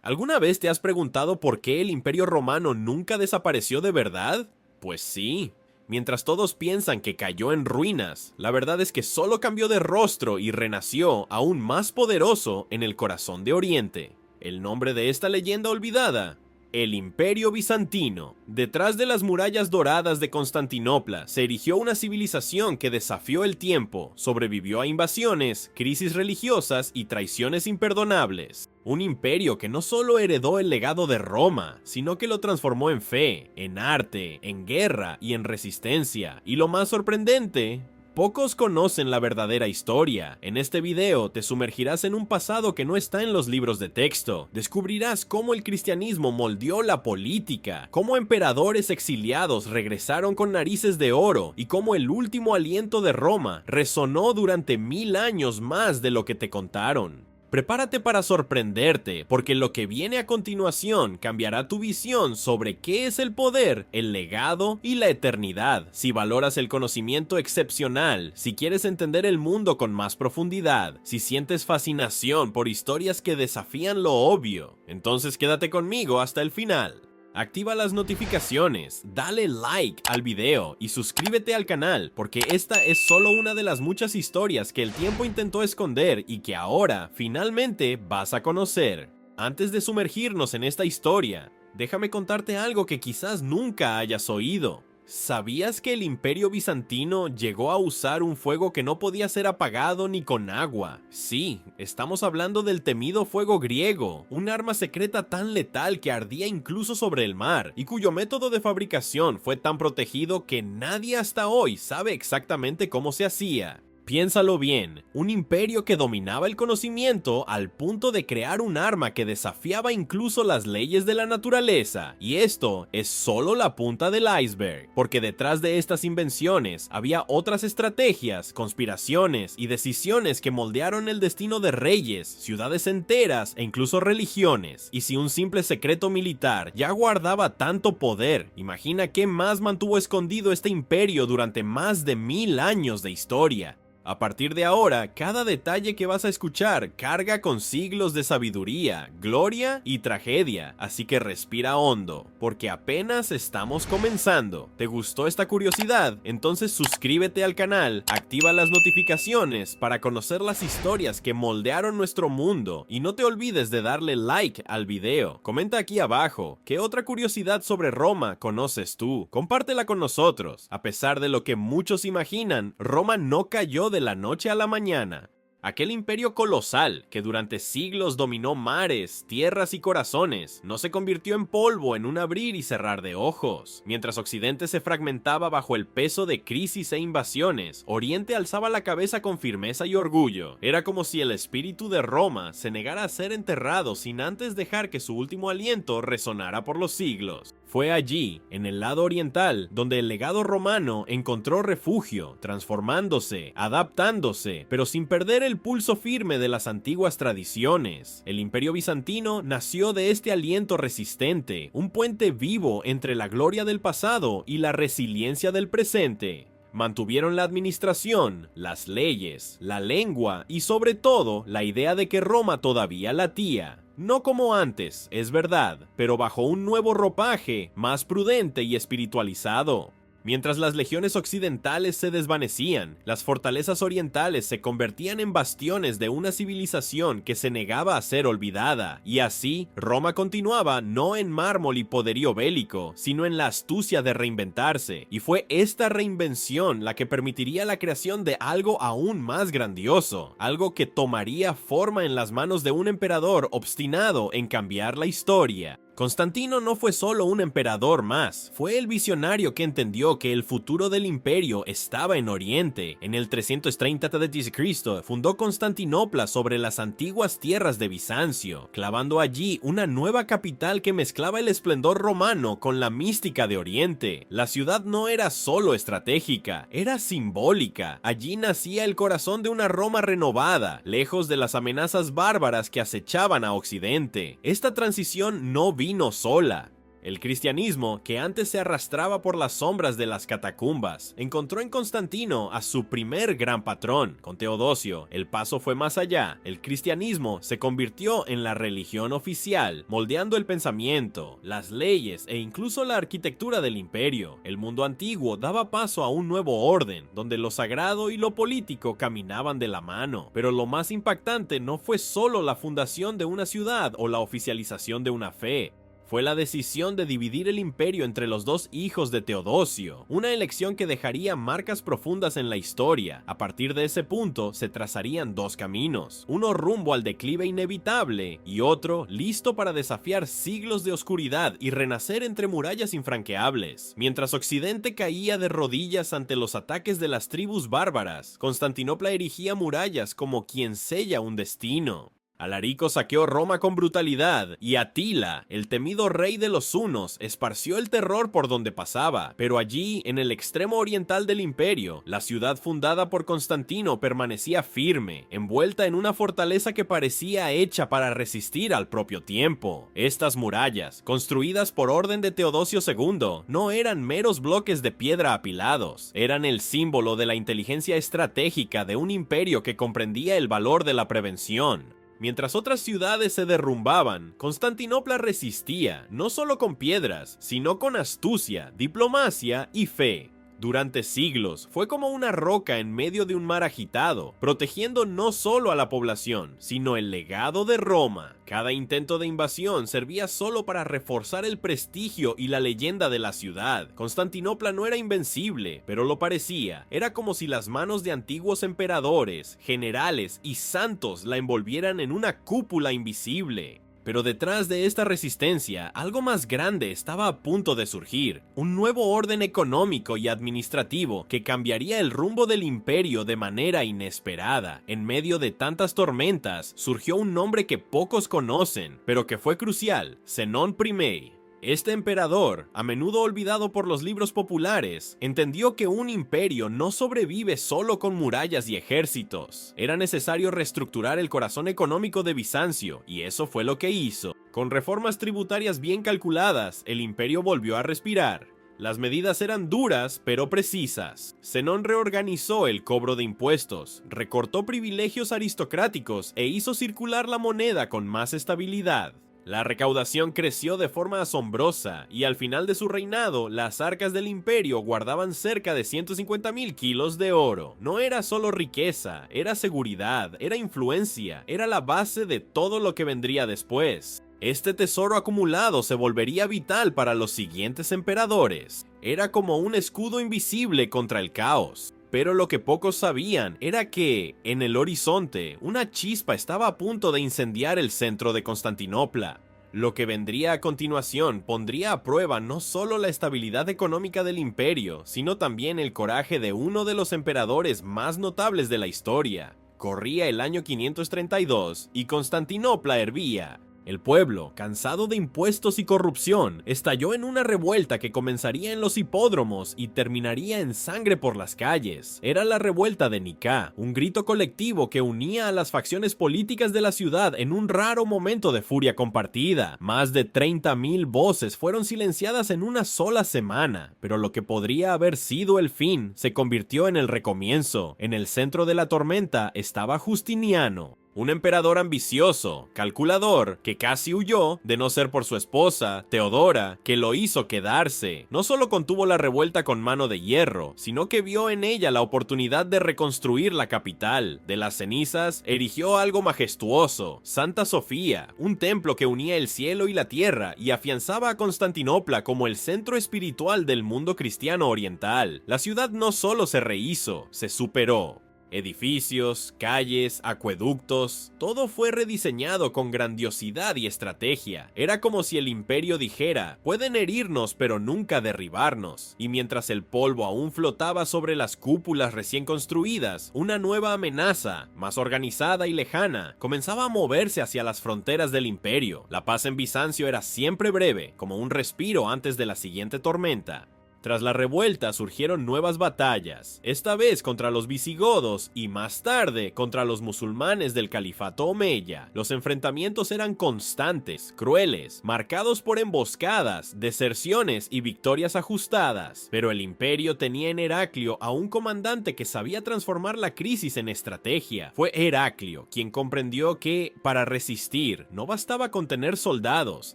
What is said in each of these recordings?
¿Alguna vez te has preguntado por qué el Imperio Romano nunca desapareció de verdad? Pues sí. Mientras todos piensan que cayó en ruinas, la verdad es que solo cambió de rostro y renació aún más poderoso en el corazón de Oriente. El nombre de esta leyenda olvidada: el Imperio Bizantino. Detrás de las murallas doradas de Constantinopla se erigió una civilización que desafió el tiempo, sobrevivió a invasiones, crisis religiosas y traiciones imperdonables. Un imperio que no solo heredó el legado de Roma, sino que lo transformó en fe, en arte, en guerra y en resistencia. Y lo más sorprendente: pocos conocen la verdadera historia. En este video te sumergirás en un pasado que no está en los libros de texto. Descubrirás cómo el cristianismo moldeó la política, cómo emperadores exiliados regresaron con narices de oro y cómo el último aliento de Roma resonó durante 1000 años más de lo que te contaron. Prepárate para sorprenderte, porque lo que viene a continuación cambiará tu visión sobre qué es el poder, el legado y la eternidad. Si valoras el conocimiento excepcional, si quieres entender el mundo con más profundidad, si sientes fascinación por historias que desafían lo obvio, entonces quédate conmigo hasta el final. Activa las notificaciones, dale like al video y suscríbete al canal, porque esta es solo una de las muchas historias que el tiempo intentó esconder y que ahora finalmente vas a conocer. Antes de sumergirnos en esta historia, déjame contarte algo que quizás nunca hayas oído. ¿Sabías que el Imperio Bizantino llegó a usar un fuego que no podía ser apagado ni con agua? Sí, estamos hablando del temido fuego griego, un arma secreta tan letal que ardía incluso sobre el mar, y cuyo método de fabricación fue tan protegido que nadie hasta hoy sabe exactamente cómo se hacía. Piénsalo bien, un imperio que dominaba el conocimiento al punto de crear un arma que desafiaba incluso las leyes de la naturaleza. Y esto es solo la punta del iceberg, porque detrás de estas invenciones había otras estrategias, conspiraciones y decisiones que moldearon el destino de reyes, ciudades enteras e incluso religiones. Y si un simple secreto militar ya guardaba tanto poder, imagina qué más mantuvo escondido este imperio durante más de 1000 años de historia. A partir de ahora, cada detalle que vas a escuchar carga con siglos de sabiduría, gloria y tragedia, así que respira hondo, porque apenas estamos comenzando. ¿Te gustó esta curiosidad? Entonces suscríbete al canal, activa las notificaciones para conocer las historias que moldearon nuestro mundo, y no te olvides de darle like al video. Comenta aquí abajo, ¿qué otra curiosidad sobre Roma conoces tú? Compártela con nosotros. A pesar de lo que muchos imaginan, Roma no cayó de la noche a la mañana. Aquel imperio colosal que durante siglos dominó mares, tierras y corazones, no se convirtió en polvo en un abrir y cerrar de ojos. Mientras Occidente se fragmentaba bajo el peso de crisis e invasiones, Oriente alzaba la cabeza con firmeza y orgullo. Era como si el espíritu de Roma se negara a ser enterrado sin antes dejar que su último aliento resonara por los siglos. Fue allí, en el lado oriental, donde el legado romano encontró refugio, transformándose, adaptándose, pero sin perder el pulso firme de las antiguas tradiciones. El Imperio Bizantino nació de este aliento resistente, un puente vivo entre la gloria del pasado y la resiliencia del presente. Mantuvieron la administración, las leyes, la lengua y sobre todo la idea de que Roma todavía latía. No como antes, es verdad, pero bajo un nuevo ropaje, más prudente y espiritualizado. Mientras las legiones occidentales se desvanecían, las fortalezas orientales se convertían en bastiones de una civilización que se negaba a ser olvidada, y así Roma continuaba no en mármol y poderío bélico, sino en la astucia de reinventarse, y fue esta reinvención la que permitiría la creación de algo aún más grandioso, algo que tomaría forma en las manos de un emperador obstinado en cambiar la historia. Constantino no fue solo un emperador más, fue el visionario que entendió que el futuro del imperio estaba en Oriente. En el 330 a.C. fundó Constantinopla sobre las antiguas tierras de Bizancio, clavando allí una nueva capital que mezclaba el esplendor romano con la mística de Oriente. La ciudad no era solo estratégica, era simbólica. Allí nacía el corazón de una Roma renovada, lejos de las amenazas bárbaras que acechaban a Occidente. Esta transición no vino sola. El cristianismo, que antes se arrastraba por las sombras de las catacumbas, encontró en Constantino a su primer gran patrón. Con Teodosio, el paso fue más allá. El cristianismo se convirtió en la religión oficial, moldeando el pensamiento, las leyes e incluso la arquitectura del imperio. El mundo antiguo daba paso a un nuevo orden, donde lo sagrado y lo político caminaban de la mano. Pero lo más impactante no fue solo la fundación de una ciudad o la oficialización de una fe. Fue la decisión de dividir el imperio entre los dos hijos de Teodosio, una elección que dejaría marcas profundas en la historia. A partir de ese punto se trazarían dos caminos, uno rumbo al declive inevitable y otro listo para desafiar siglos de oscuridad y renacer entre murallas infranqueables. Mientras Occidente caía de rodillas ante los ataques de las tribus bárbaras, Constantinopla erigía murallas como quien sella un destino. Alarico saqueó Roma con brutalidad, y Atila, el temido rey de los hunos, esparció el terror por donde pasaba, pero allí, en el extremo oriental del imperio, la ciudad fundada por Constantino permanecía firme, envuelta en una fortaleza que parecía hecha para resistir al propio tiempo. Estas murallas, construidas por orden de Teodosio II, no eran meros bloques de piedra apilados, eran el símbolo de la inteligencia estratégica de un imperio que comprendía el valor de la prevención. Mientras otras ciudades se derrumbaban, Constantinopla resistía, no solo con piedras, sino con astucia, diplomacia y fe. Durante siglos, fue como una roca en medio de un mar agitado, protegiendo no solo a la población, sino el legado de Roma. Cada intento de invasión servía solo para reforzar el prestigio y la leyenda de la ciudad. Constantinopla no era invencible, pero lo parecía. Era como si las manos de antiguos emperadores, generales y santos la envolvieran en una cúpula invisible. Pero detrás de esta resistencia, algo más grande estaba a punto de surgir, un nuevo orden económico y administrativo que cambiaría el rumbo del imperio de manera inesperada. En medio de tantas tormentas, surgió un nombre que pocos conocen, pero que fue crucial: Zenón I. Este emperador, a menudo olvidado por los libros populares, entendió que un imperio no sobrevive solo con murallas y ejércitos. Era necesario reestructurar el corazón económico de Bizancio, y eso fue lo que hizo. Con reformas tributarias bien calculadas, el imperio volvió a respirar. Las medidas eran duras, pero precisas. Zenón reorganizó el cobro de impuestos, recortó privilegios aristocráticos e hizo circular la moneda con más estabilidad. La recaudación creció de forma asombrosa, y al final de su reinado, las arcas del imperio guardaban cerca de 150,000 kilos de oro. No era solo riqueza, era seguridad, era influencia, era la base de todo lo que vendría después. Este tesoro acumulado se volvería vital para los siguientes emperadores. Era como un escudo invisible contra el caos. Pero lo que pocos sabían era que, en el horizonte, una chispa estaba a punto de incendiar el centro de Constantinopla. Lo que vendría a continuación pondría a prueba no solo la estabilidad económica del imperio, sino también el coraje de uno de los emperadores más notables de la historia. Corría el año 532 y Constantinopla hervía. El pueblo, cansado de impuestos y corrupción, estalló en una revuelta que comenzaría en los hipódromos y terminaría en sangre por las calles. Era la revuelta de Nicá, un grito colectivo que unía a las facciones políticas de la ciudad en un raro momento de furia compartida. Más de 30,000 voces fueron silenciadas en una sola semana, pero lo que podría haber sido el fin se convirtió en el recomienzo. En el centro de la tormenta estaba Justiniano, un emperador ambicioso, calculador, que casi huyó, de no ser por su esposa, Teodora, que lo hizo quedarse. No solo contuvo la revuelta con mano de hierro, sino que vio en ella la oportunidad de reconstruir la capital. De las cenizas, erigió algo majestuoso: Santa Sofía, un templo que unía el cielo y la tierra y afianzaba a Constantinopla como el centro espiritual del mundo cristiano oriental. La ciudad no solo se rehizo, se superó. Edificios, calles, acueductos, todo fue rediseñado con grandiosidad y estrategia. Era como si el imperio dijera: pueden herirnos pero nunca derribarnos. Y mientras el polvo aún flotaba sobre las cúpulas recién construidas, una nueva amenaza, más organizada y lejana, comenzaba a moverse hacia las fronteras del imperio. La paz en Bizancio era siempre breve, como un respiro antes de la siguiente tormenta. Tras la revuelta surgieron nuevas batallas, esta vez contra los visigodos y más tarde contra los musulmanes del califato omeya. Los enfrentamientos eran constantes, crueles, marcados por emboscadas, deserciones y victorias ajustadas, pero el imperio tenía en Heraclio a un comandante que sabía transformar la crisis en estrategia. Fue Heraclio quien comprendió que, para resistir, no bastaba con tener soldados,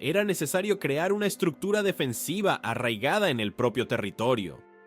era necesario crear una estructura defensiva arraigada en el propio territorio.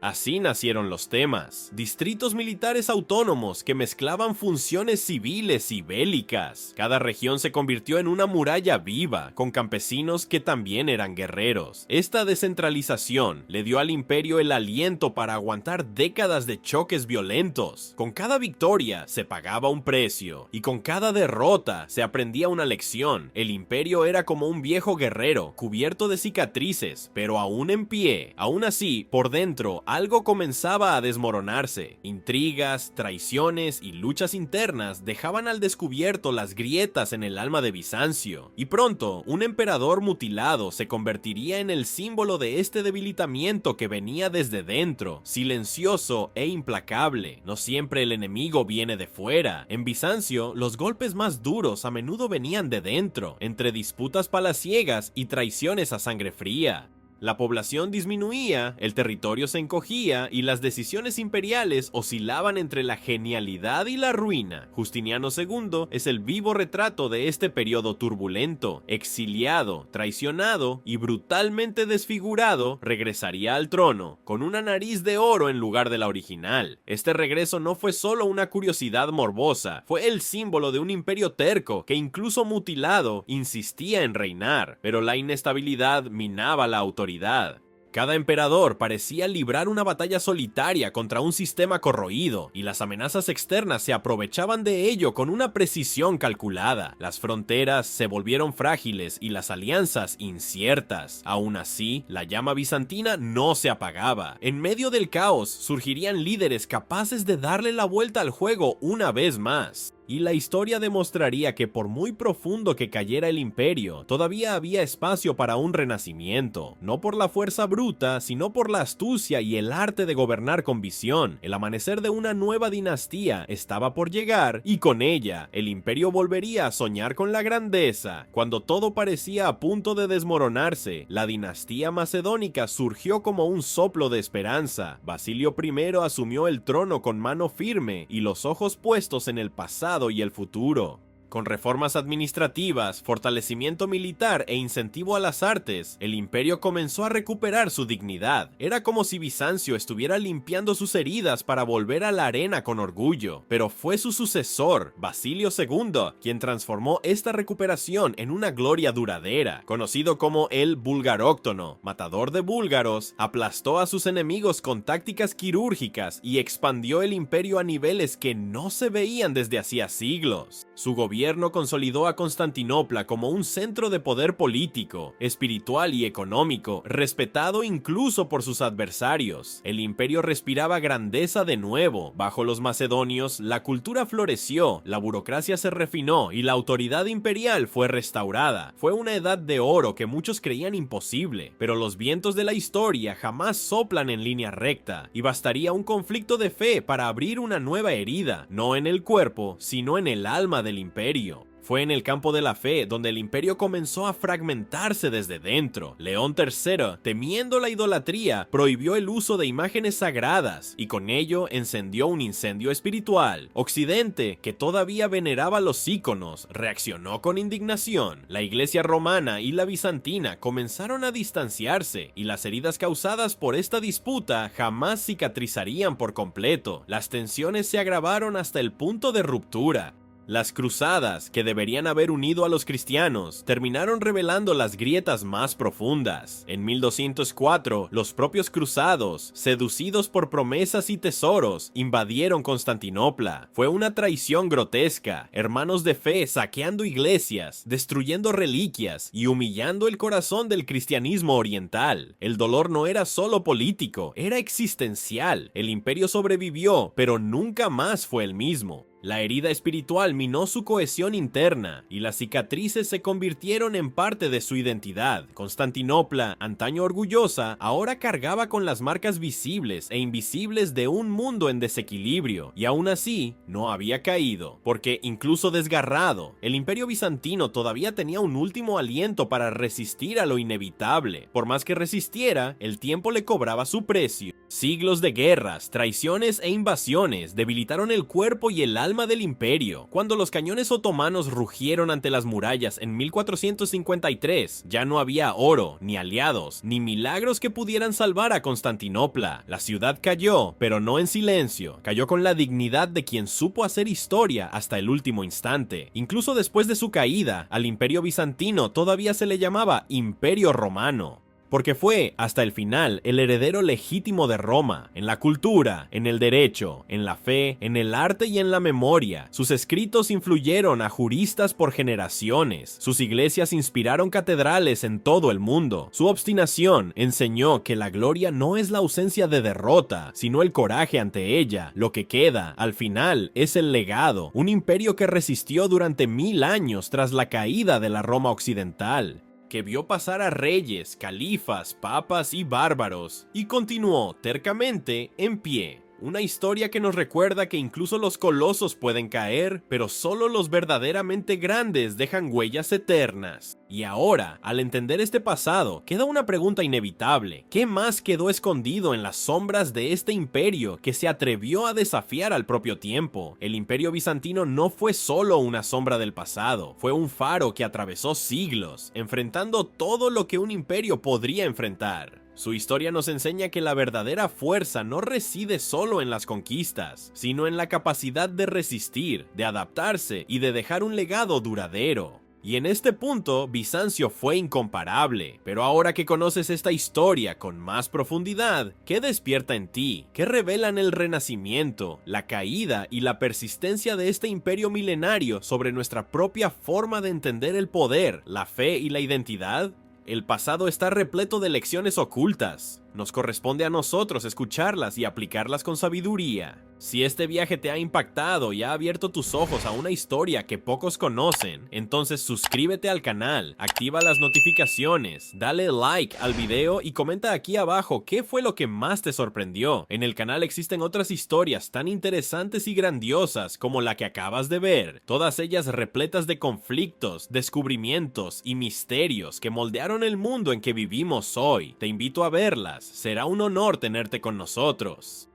Así nacieron los temas, distritos militares autónomos que mezclaban funciones civiles y bélicas. Cada región se convirtió en una muralla viva, con campesinos que también eran guerreros. Esta descentralización le dio al imperio el aliento para aguantar décadas de choques violentos. Con cada victoria se pagaba un precio, y con cada derrota se aprendía una lección. El imperio era como un viejo guerrero, cubierto de cicatrices, pero aún en pie. Aún así, por dentro, algo comenzaba a desmoronarse. Intrigas, traiciones y luchas internas dejaban al descubierto las grietas en el alma de Bizancio, y pronto un emperador mutilado se convertiría en el símbolo de este debilitamiento que venía desde dentro, silencioso e implacable. No siempre el enemigo viene de fuera. En Bizancio, los golpes más duros a menudo venían de dentro, entre disputas palaciegas y traiciones a sangre fría. La población disminuía, el territorio se encogía y las decisiones imperiales oscilaban entre la genialidad y la ruina. Justiniano II es el vivo retrato de este periodo turbulento. Exiliado, traicionado y brutalmente desfigurado, regresaría al trono, con una nariz de oro en lugar de la original. Este regreso no fue solo una curiosidad morbosa, fue el símbolo de un imperio terco que, incluso mutilado, insistía en reinar, pero la inestabilidad minaba la autoridad. Cada emperador parecía librar una batalla solitaria contra un sistema corroído, y las amenazas externas se aprovechaban de ello con una precisión calculada. Las fronteras se volvieron frágiles y las alianzas inciertas. Aún así, la llama bizantina no se apagaba. En medio del caos surgirían líderes capaces de darle la vuelta al juego una vez más. Y la historia demostraría que por muy profundo que cayera el imperio, todavía había espacio para un renacimiento, no por la fuerza bruta, sino por la astucia y el arte de gobernar con visión. El amanecer de una nueva dinastía estaba por llegar, y con ella, el imperio volvería a soñar con la grandeza. Cuando todo parecía a punto de desmoronarse, la dinastía macedónica surgió como un soplo de esperanza. Basilio I asumió el trono con mano firme y los ojos puestos en el pasado y el futuro. Con reformas administrativas, fortalecimiento militar e incentivo a las artes, el imperio comenzó a recuperar su dignidad. Era como si Bizancio estuviera limpiando sus heridas para volver a la arena con orgullo. Pero fue su sucesor, Basilio II, quien transformó esta recuperación en una gloria duradera. Conocido como el Bulgaróctono, matador de búlgaros, aplastó a sus enemigos con tácticas quirúrgicas y expandió el imperio a niveles que no se veían desde hacía siglos. Su gobierno consolidó a Constantinopla como un centro de poder político, espiritual y económico, respetado incluso por sus adversarios. El imperio respiraba grandeza de nuevo. Bajo los macedonios, la cultura floreció, la burocracia se refinó y la autoridad imperial fue restaurada. Fue una edad de oro que muchos creían imposible, pero los vientos de la historia jamás soplan en línea recta, y bastaría un conflicto de fe para abrir una nueva herida, no en el cuerpo, sino en el alma del imperio. Fue en el campo de la fe donde el imperio comenzó a fragmentarse desde dentro. León III, temiendo la idolatría, prohibió el uso de imágenes sagradas y con ello encendió un incendio espiritual. Occidente, que todavía veneraba los íconos, reaccionó con indignación. La iglesia romana y la bizantina comenzaron a distanciarse, y las heridas causadas por esta disputa jamás cicatrizarían por completo. Las tensiones se agravaron hasta el punto de ruptura. Las cruzadas, que deberían haber unido a los cristianos, terminaron revelando las grietas más profundas. En 1204, los propios cruzados, seducidos por promesas y tesoros, invadieron Constantinopla. Fue una traición grotesca, hermanos de fe saqueando iglesias, destruyendo reliquias y humillando el corazón del cristianismo oriental. El dolor no era solo político, era existencial. El imperio sobrevivió, pero nunca más fue el mismo. La herida espiritual minó su cohesión interna y las cicatrices se convirtieron en parte de su identidad. Constantinopla, antaño orgullosa, ahora cargaba con las marcas visibles e invisibles de un mundo en desequilibrio, y aún así no había caído, porque incluso desgarrado, el Imperio Bizantino todavía tenía un último aliento para resistir a lo inevitable. Por más que resistiera, el tiempo le cobraba su precio. Siglos de guerras, traiciones e invasiones debilitaron el cuerpo y el alma del imperio. Cuando los cañones otomanos rugieron ante las murallas en 1453, ya no había oro, ni aliados, ni milagros que pudieran salvar a Constantinopla. La ciudad cayó, pero no en silencio. Cayó con la dignidad de quien supo hacer historia hasta el último instante. Incluso después de su caída, al Imperio Bizantino todavía se le llamaba Imperio Romano, porque fue, hasta el final, el heredero legítimo de Roma, en la cultura, en el derecho, en la fe, en el arte y en la memoria. Sus escritos influyeron a juristas por generaciones, sus iglesias inspiraron catedrales en todo el mundo, su obstinación enseñó que la gloria no es la ausencia de derrota, sino el coraje ante ella. Lo que queda, al final, es el legado, un imperio que resistió durante 1000 años tras la caída de la Roma occidental, que vio pasar a reyes, califas, papas y bárbaros, y continuó tercamente en pie. Una historia que nos recuerda que incluso los colosos pueden caer, pero solo los verdaderamente grandes dejan huellas eternas. Y ahora, al entender este pasado, queda una pregunta inevitable. ¿Qué más quedó escondido en las sombras de este imperio que se atrevió a desafiar al propio tiempo? El Imperio Bizantino no fue solo una sombra del pasado, fue un faro que atravesó siglos, enfrentando todo lo que un imperio podría enfrentar. Su historia nos enseña que la verdadera fuerza no reside solo en las conquistas, sino en la capacidad de resistir, de adaptarse y de dejar un legado duradero. Y en este punto, Bizancio fue incomparable. Pero ahora que conoces esta historia con más profundidad, ¿qué despierta en ti? ¿Qué revelan el renacimiento, la caída y la persistencia de este imperio milenario sobre nuestra propia forma de entender el poder, la fe y la identidad? El pasado está repleto de lecciones ocultas. Nos corresponde a nosotros escucharlas y aplicarlas con sabiduría. Si este viaje te ha impactado y ha abierto tus ojos a una historia que pocos conocen, entonces suscríbete al canal, activa las notificaciones, dale like al video y comenta aquí abajo qué fue lo que más te sorprendió. En el canal existen otras historias tan interesantes y grandiosas como la que acabas de ver, todas ellas repletas de conflictos, descubrimientos y misterios que moldearon el mundo en que vivimos hoy. Te invito a verlas. Será un honor tenerte con nosotros.